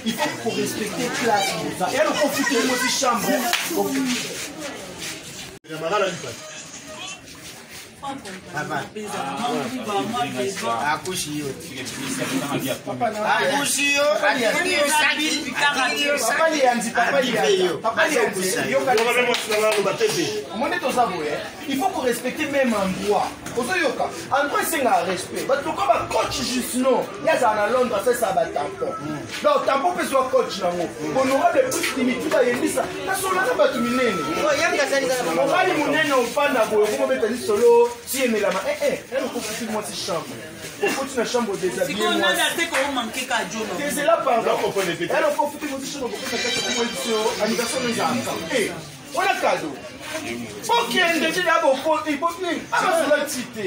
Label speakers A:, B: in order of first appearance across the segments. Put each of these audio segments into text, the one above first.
A: Il faut respecter la classe. Et elle confie que moi aussi chambre. Il faut qu'on respecte même endroit. Endroit c'est un respect. Coach juste non. Il y a un Londres c'est ça tampon. Donc tampon peut soit coach là. On aura des plus limités à Yendisa. La solo na batu minene. On va les monene on pas na boyo. Comment mettre ni solo si elle la elle faut que moi si chambre. Faut que tu chambre déshabillée. Si on a acheté qu'on manquait ka Jono. C'est là par là. Elle faut que tu moi si chambre pour que ça soit une anniversaire des enfants. Eh, on a cadeau. Ok, on dit d'abord faut il faut venir.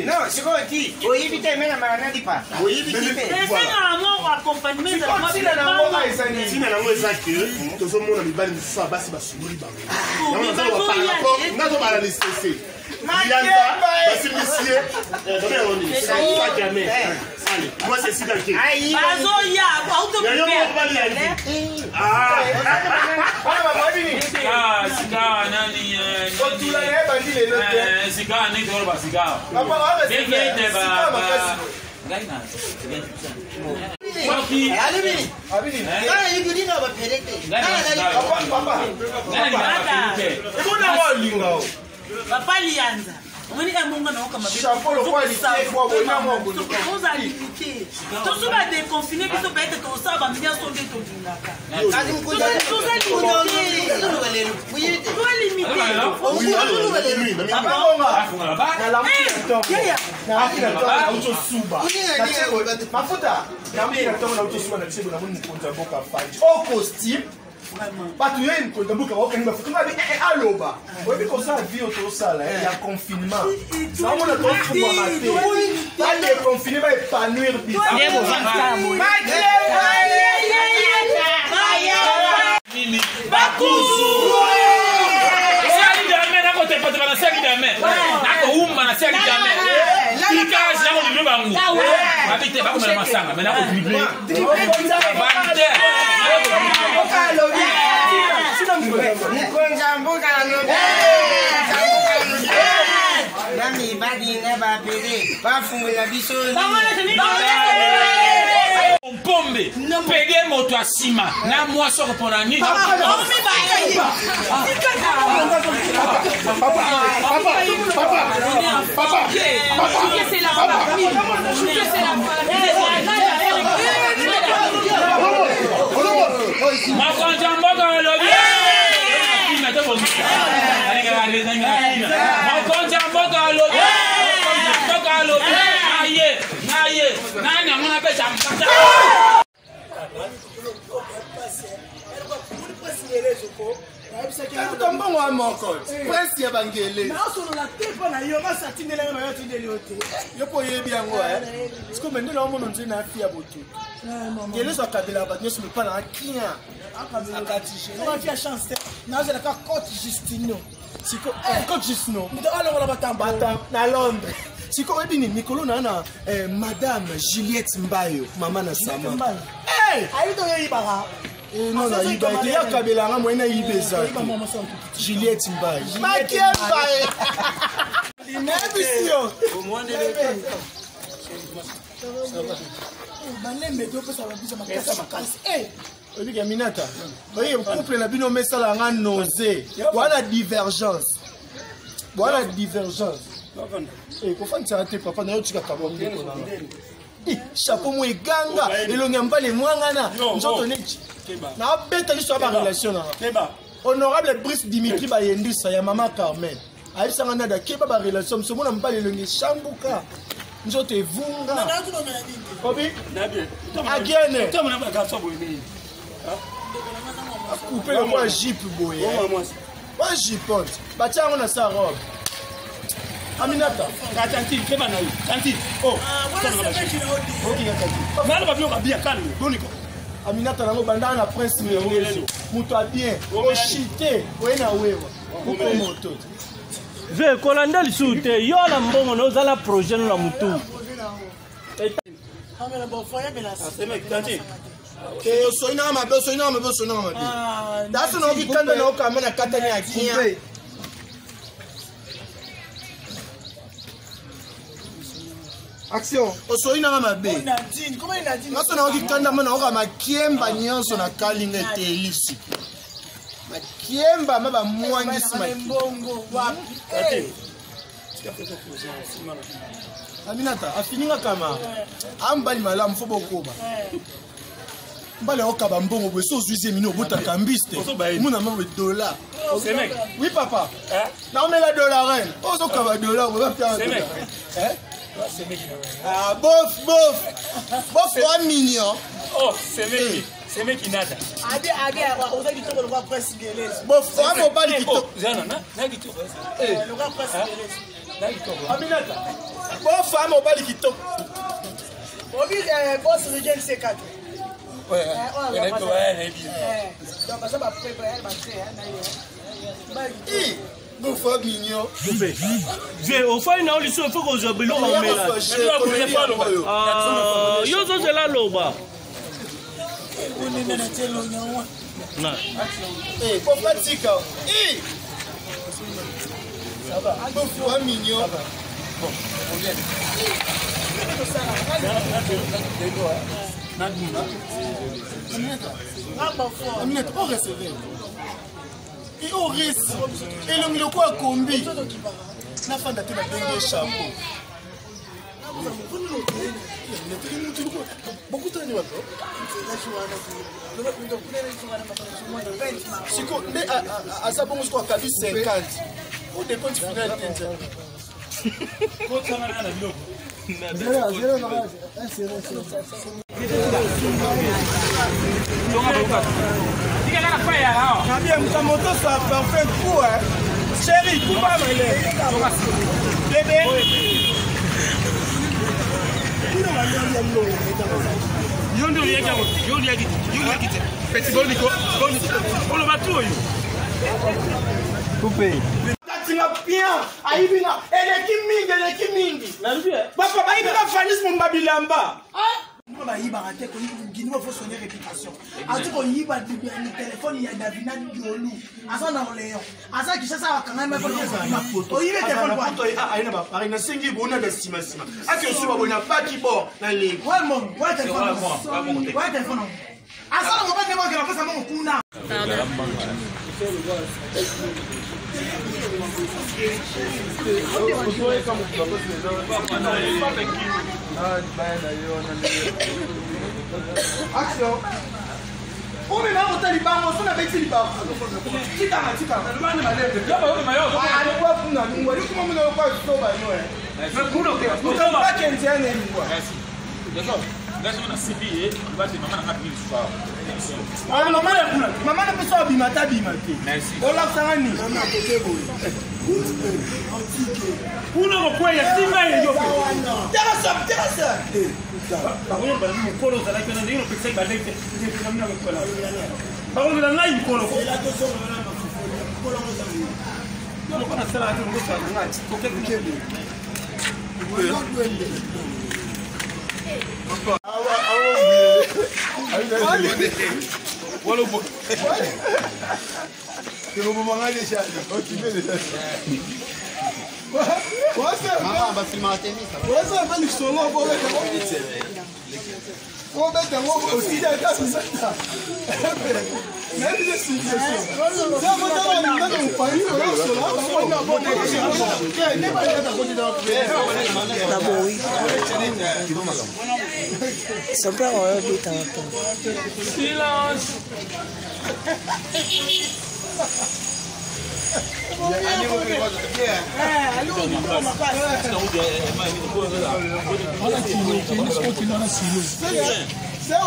A: Non, c'est quoi qui? Oui, évitez mais la maladie pas. Oui, évitez. C'est un amour accompagnement de la si la amour est si la amour est que tout le monde a mis balle ça basi basuri ba. On a pas la laisser. Basi monsieur, c'est pas jamais. Allez, moi c'est si d'accord. Bazoya, auto
B: Sika nani sika ni doro ba sika.
C: Papa Lianza. On est un moment où on a
A: chapeau le roi il
C: vous a limité. Tout ça va déconfiner puis ça peut être tout ça va venir son de tout là. Tout ça limité. Toi limité.
A: Pas tu es une boucle aloba. Oui, comme ça, vie autour de ça, il y a confinement. Ça, on a trop de mater. Là, le confinement est pas nuire.
B: Pombe, pege moto asima, na moi soko pona ni.
A: Si comme dit Nicolo nana madame Juliette Mbayo maman na sama eh ayi to yibara non na yibara te yakabela nga moina yibeza Juliette Mbayo Makia Mbayo l'inambition au moins de balembe to pesa babisa makasa makasi eh oli gaminata voyez couple na bino mesala nga nausée voilà divergence eh kofani tsate papa na yo tika kabombe kona chapeau mo eganga elongi mbale mwangana nzoto nechi na beta liso ba relation na honorable Brice Dimitri Bayendisa ya mama Carmen aisanga na da keba ba relation so mona mbale elongi shambuka nzoto evunga obi agene Couper le quoi jeep boy. Pas jipote. Batia on a sa robe. Aminata.
D: Attends, fais pas naïf. Attends. Oh.
A: OK, attends.
D: Nala ba bio ka bien calme. Boniko.
A: Aminata nango banda na prince Mengezo. Muto a bien. O chité. O na wewa. Ko moto.
E: Ve kolanda lisute yo na mbongo no zala projet no la mutu.
A: Que soina ma be soina ma be soina ma be. Da so no ki kanda na o ka mana katani akia. Action. O soina ma be.
C: Comment il a dit?
A: Na so na o ki kanda mana o ka makiemba nyonso na kalinga te elisi. Makiemba ma ba mwangisi ma
C: mbongo wapi?
A: Aminata afininga kama ambali malamu fo bokoba. Mbale okaba mbongo bwe so zuize mino bota kambiste. Muna ma $.
D: C'est mec.
A: Oui papa. Na on met la dollar reine. O so kaba dollar on va faire.
D: C'est mec.
A: C'est mec. Ah bof. Bof 3 millions.
D: Oh, c'est mec. C'est mec qui nada.
C: Ade on va dire que le roi presse gelé.
A: Bof fa mo bali kito.
D: Zana na kito.
C: Le roi presse gelé.
D: Na kito.
A: Aminata. Bof fa mo bali kito.
C: Obi boss regagne ses quatre.
D: Ouais.
C: Donc ça va préparer ma très
A: Bof 3 millions.
E: Ve o fa ina oli so foko zo bilo ma mela. Yo zo zela loba. Na.
A: Bof pratique. Ça va. Bof 3 millions. Bon, on vient. Aminata, on recevait. Et on risque. Et l'homme le quoi combi. Na fanda tena bengue chapeau. Beaucoup de temps Siko, à ça bon quoi cabi 50. Au décompte final ta moto ça parfait coup hein. Chérie, coupe pas ma bébé.
D: Yondo yaki. Petit boniko. On le va tout yo.
E: Coupé.
A: Tinga bien aibina eleki mingi papa baibina fanisme mbabilamba
C: ba yiba raté ko ngini mo faut sonner réputation ati ko yiba téléphone ya Davina Diolu asa na oleyo asa kisha sa kanga me ko o yibe téléphone kwa
A: to aina ba aina singi bona da sima ati osuba bona baki bo na le
C: wa téléphone asa na ba ne mo ke na pesa mo kuna
A: Action. On est là au Taliban, on a fait Taliban. Tika. Maman n'a pas ça bimata. Merci. On l'a fait ni.
D: Uno kwa ya simba yo.
A: Terasa.
D: Bago ba mu kolo za lakana ndino pesa ba leke. Ni kuna mna kola. Bago na ngai mkolo. No kana sala ati ngo sa ngai. Koke kukeli.
A: Walobo. Que vous m'en allez déjà. C'est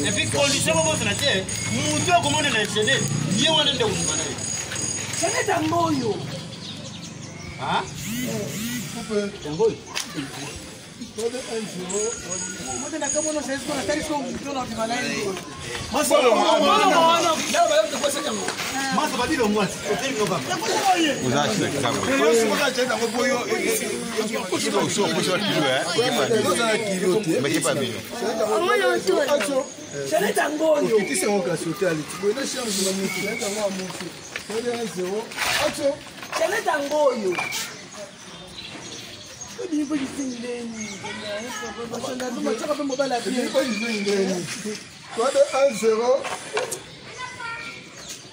F: Et puis condition comment ça n'était, mon comment on est enchaîné, bien on est de où
C: c'est un moyo.
F: Ah?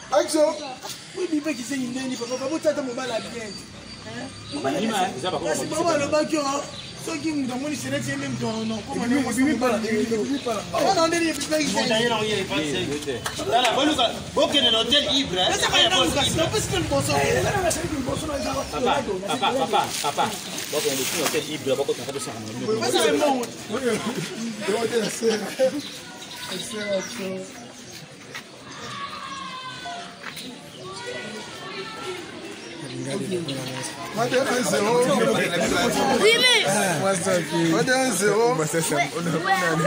C: Action. Oui, mais qui c'est une neni, papa, vous t'as mon bal à bien. C'est pas le bac, ceux qui nous ont dit c'est même ton nom. Comment on est pas là. On a dit il peut
F: la bonne OK dans l'hôtel Ibra. C'est pas bon. Papa. Donc on est sur l'hôtel Ibra, beaucoup de ça.
C: C'est bon.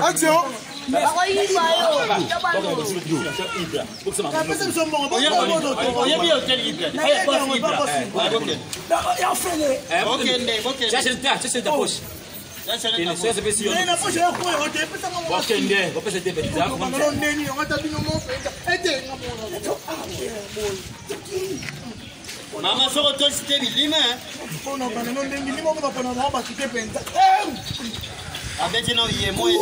A: Action.
F: Maman sort toi c'était bilima.
C: On n'a pas non bilima on va pas non ba quitter penta.
F: Avec non yé moi ni.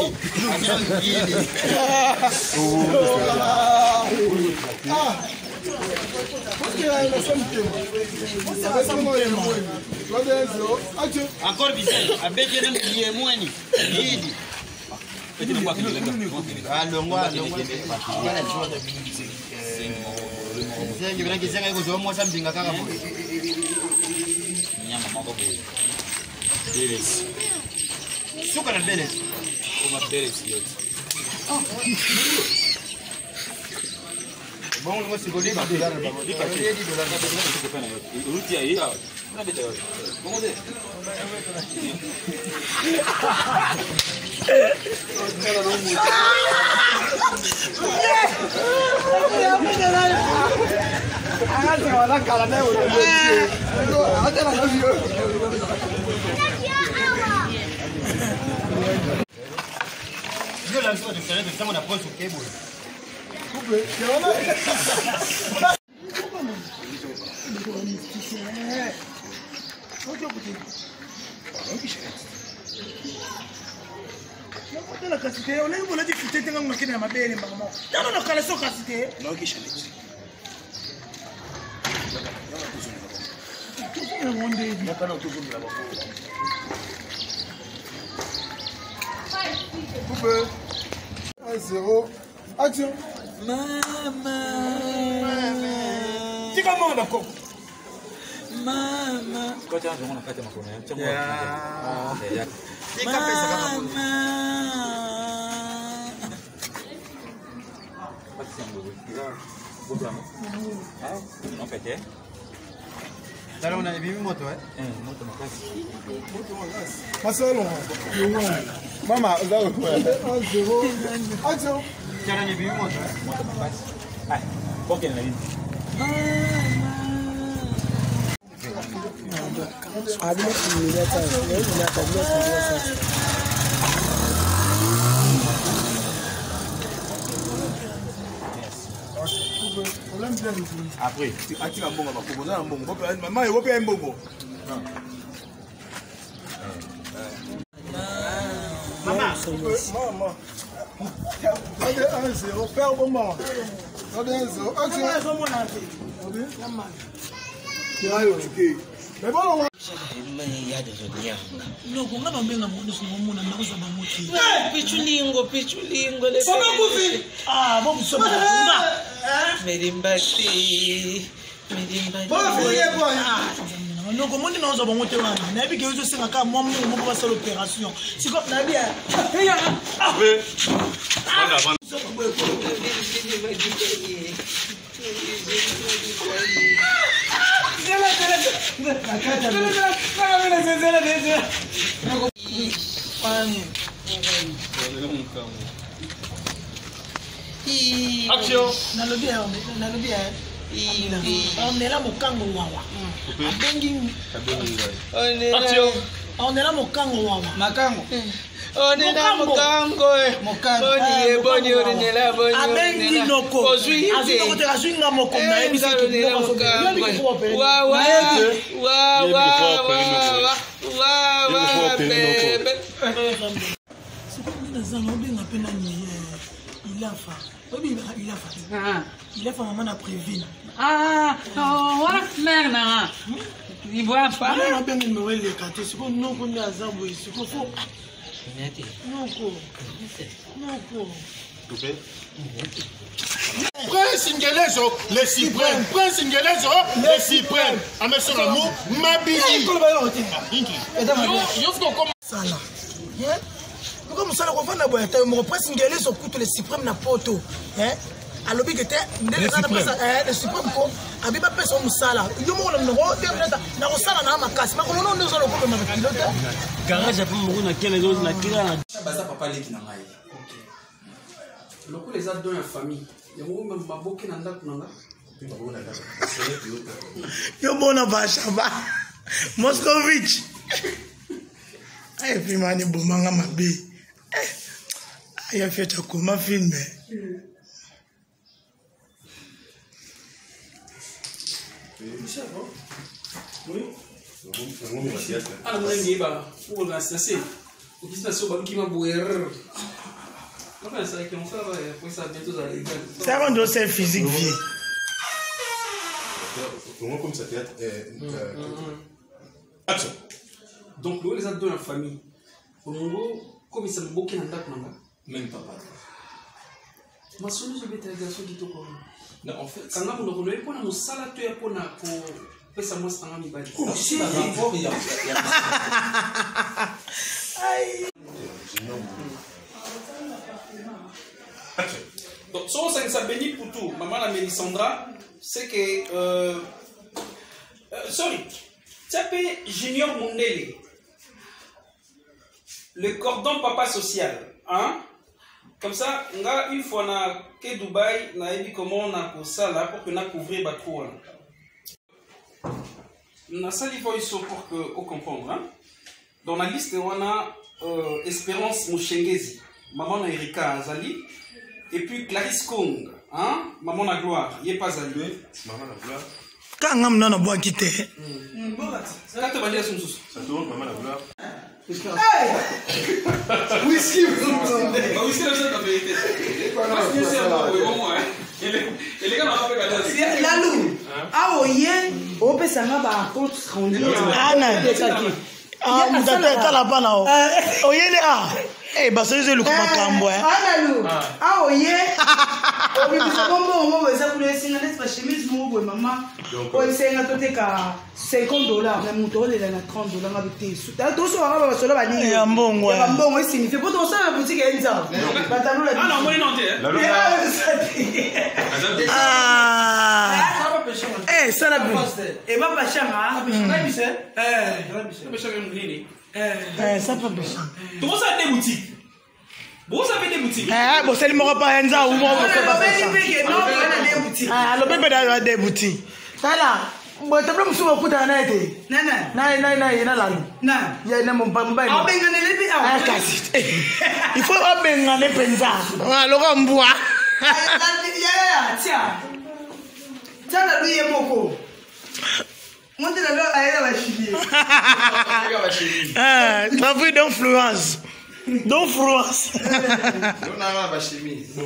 F: Encore bizarre. Avec non yé moi ni. Yidi. Je vais dire que je vais moi ça me dinga kaka. Nyama moko be. Beres. Suka na beres. Kuma beres yote. Bon, moi c'est golé ba dollar ba. Dika $10 ko pena yote. Uruti aí, ó. Na beta yote. Como de? Je la de faire de temps on approche au cable.
C: La quantité, on est volé de quitter dans le maquin à ma belle maman. Dans le cas de son quantité. Non, qui chale. Le monde est bien.
A: Coupe. 1-0. Action.
C: Maman. Tu comment d'accord? Maman.
F: Quand tu as on a fait ma connaît. Tu vois. Là on a vu une moto moto makasi.
A: Masolo. Mama, ça va. 1-0. Action.
F: Tu as vu une moto makasi. Ah, OK na ligne. Après,
A: tu as un bon maman, il va faire un bon.
F: Maman,
C: 1-0. Père bon moment. 1-0. Mais bon, on va. Non, on a bien la monnaie sur mon monde, on a besoin de monter.
G: Pichulingo.
C: Ah, bon, ça va.
G: Medimbati.
C: Non, comment on a monté là? On a vu que je sais qu'à moi, on va faire l'opération. C'est comme la bien.
F: Action.
C: On est là, mon kango wawa.
F: Action.
C: On est là, mon kango wawa.
G: Makango. On est là, Mokango. Boni, on est là, Boni.
C: Abengi noko. Azui nga moko na ebisi il a fait maman a prévu.
G: Ah, voilà, merde. Il voit pas.
C: On a bien numéro les cartes. C'est qu'on non qu'on a zambo ici. Faut. Non.
H: Prince Ngelezo, les suprêmes. Prince Ngelezo, les suprêmes. Amesso l'amour, Mabili.
C: Sala. Comme ça, on va na boya. Mon Prince Ngelezo coûte les suprêmes na poto. Alors que les suprêmes ko abiba pesa musala. Yo mo na ngo te na sala na makasi. Makolo no nzo lo ko ma pilote.
E: Garage pour mo na kele zo na kila.
A: Baza papa leki na ngai. Loko les adons en famille. Yango maboke na ndako na nga.
C: Yo bona bashaba. Moscovich. Ay puis mani bomanga mabe. Ay a fait comment filmer.
A: Oui. Ah, non, il va. Pour la c'est. Pour qui ça soit qui m'a boire. Enfin, ça qui on ça va pour ça bientôt ça les gars.
C: Ça rend dossier physique vie.
H: Comment comme ça théâtre
A: Action. Donc nous les a deux en famille. Au Mongo, comme il s'est bloqué dans la nanga. Même pas. Ma soeur je vais te dire ce qui te connaît. Non, en fait, quand on a le pour nous sala tu es pour na pour pesa moi ça ngami badi. Oh, si rapport il y a. Donc, son ça béni pour tout. Maman la Mélisandra, c'est que sorry, Tchapé Junior Mundele, le cordon papa social, hein? Comme ça, une fois na que Dubaï, na dit comment on a pour ça là pour que na couvrir bateau là. Na sali voice pour que on comprendre, hein? Dans la liste on a Espérance Mouchengezi, maman na Erika Azali. Et puis Clarisse Kong, hein? Maman la gloire, il n'est pas allé.
H: Maman la gloire.
C: Quand on a un bois quitté.
A: Quand tu vas dire son sous.
H: Ça tourne, maman la gloire.
A: Whisky, whisky, c'est la vérité. Et les gars m'ont fait
I: Lalou, ah oui, on peut s'en avoir compte rendu.
C: Ah non, ah, vous êtes là-bas là. Oh, il est là. Eh, bah, c'est le coup de cambo.
I: Ah, Lalou, ah oui, on peut se comprendre, on va s'appeler sinon les chemises mou maman. On essaie de noter qu'à $50, même mon tour il est à $30 avec tes sous. T'as tout ça, on va se le bannir.
C: Et un bon, ouais.
I: Un bon, oui, signifie pour ton ça la boutique est ça.
A: Ah non, moi non,
C: Ah. Eh, ça la bouche.
I: Et ma pachama,
C: ça peut pas.
A: Tout ça des boutiques. Vous avez des boutiques.
C: Eh, bon, c'est le mot pas un ou moi. Ah, le bébé dans des boutiques. Ça là. Bon, tu peux me souvenir pour ta nette. Non, il y a mon bambin. Il faut bien aller penser. Alors, on boit.
I: Tiens, la lui est moko. Montez la leur à la chili.
C: Travail d'influence. Donc France.
A: On a ma chemise.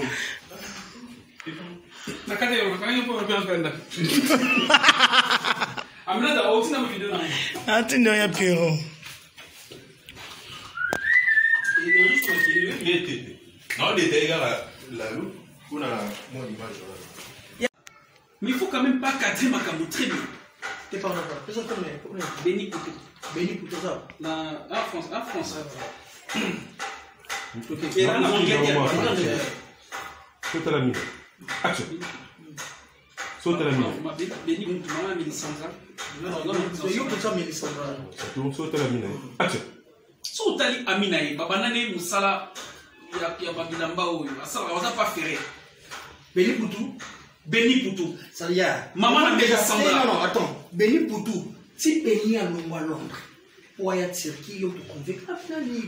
C: Attends, ya Pierrot.
B: Mais il faut quand même pas cadrer ma camo très bien.
C: T'es pas en train.
B: Béni Poutou.
C: Béni pour tout ça.
B: En France.
F: Et là, saute à la mine. Action. Saute à la mine.
B: Béni Poutou, maman Mélissandra.
F: Saute à la mine. Action.
B: So tali Aminae, babanane musala ya babilamba oyo. Asala waza pas ferré.
C: Béni Poutou.
B: Béni Poutou.
C: Ça y est.
B: Maman Mélissandra.
C: Non, attends. Béni Poutou. Si Béni a l'ombre à Londres. Pour y attirer qui te convainc.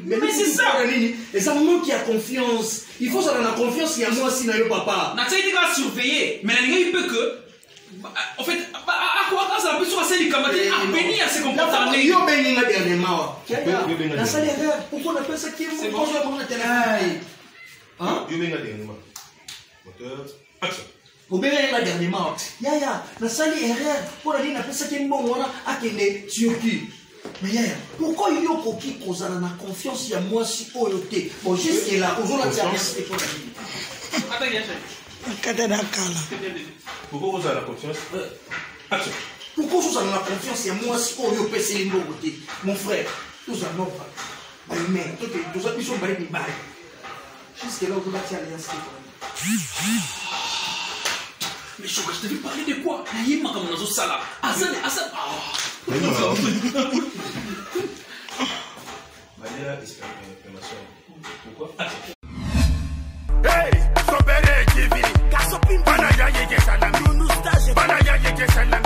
B: Mais c'est ça.
C: Les amants qui a confiance. Il faut ça dans la confiance. Il y a moi aussi, n'a papa.
B: N'a-t-il été qu'à surveiller. Mais il peut que. En fait, à quoi ça peut se passer les camarades à Béni à ses comportements.
C: Yo Béni a dernièrement. La salle est verte. Pourquoi on appelle ça qui est bon? Quand je vais prendre le téléphone. Hein?
F: Yo Béni a dernièrement. Moteur. Action.
C: Au Béni a dernièrement. Ya, la salle est verte. Pour aller, on appelle ça qui est bon. On a qu'elle sur qui? Mais pourquoi il y a qui cause la confiance? Il y a moi si oyoté. Bon, juste là, aujourd'hui, il y a respect pour la vie.
F: Pourquoi vous avez la confiance? Action.
C: Pourquoi vous avez la confiance? Il y a moi si oyoté, c'est les mots. Mon frère, tous en ont pas. Mais, tous en ont pas. Jusque là, vous avez alliance.
B: Mais je devais parler de quoi? Il y a comme dans sala. Hassan. Pourquoi?
H: Hey, so bere TV. Gaso pimpa na ya ye salami. Bana ya ye salami.